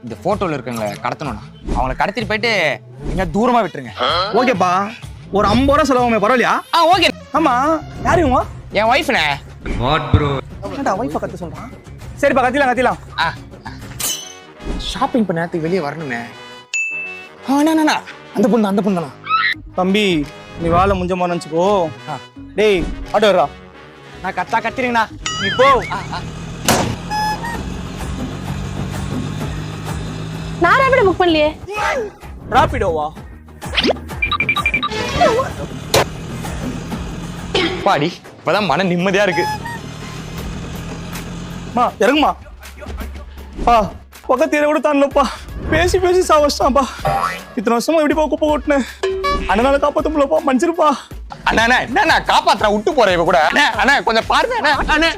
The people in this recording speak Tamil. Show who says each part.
Speaker 1: இந்த போட்டோல இருக்கவங்கள கடத்தணும்ண்ணா. அவங்கள கடத்திட்டு போயிட்டு எங்க தூரமா விட்டுருங்க.
Speaker 2: ஓகேப்பா, ஒரு 50 ரூபா செலவாமே பரவாயில்லையா?
Speaker 1: ஓகே.
Speaker 2: ஆமா, யாரு இவங்க?
Speaker 1: என் ஒய்ஃப்ண்ணே.
Speaker 2: என்னடா ஒய்ஃபை கத்த சொல்றான்? சரிப்பா, கத்திலாம்.
Speaker 1: ஷாப்பிங் பண்ண நேரத்துக்கு வெளியே வரணுண்ணே. அண்ணா அந்த பொண்ணு தானா?
Speaker 2: தம்பி, நீ வேலை முடிஞ்ச மாதிரி நினச்சிக்கோ. டேய், ஆட்டோ வரா.
Speaker 1: நான் கத்திருங்கண்ணா.
Speaker 2: நீ போ.
Speaker 3: நான் ரேபிடோ புக் பண்ணலையே.
Speaker 2: ராபிடோவா?
Speaker 1: பாடி இப்பதான் மன நிம்மதியா இருக்கு.
Speaker 2: இறங்குமா. பக்கத்து கூட தான்லப்பா, பேசி சாவச்சான்ப்பா. இத்தனை வருஷமா எப்படிப்பா குப்பை ஓட்டுனேன். அண்ணனால காப்பாத்த முடியலப்பா, மன்னிச்சிருப்பா.
Speaker 1: அண்ணா என்ன காப்பாத்துறா, விட்டு போற இவ கூட. அண்ணா கொஞ்சம் பாருங்க. அண்ணா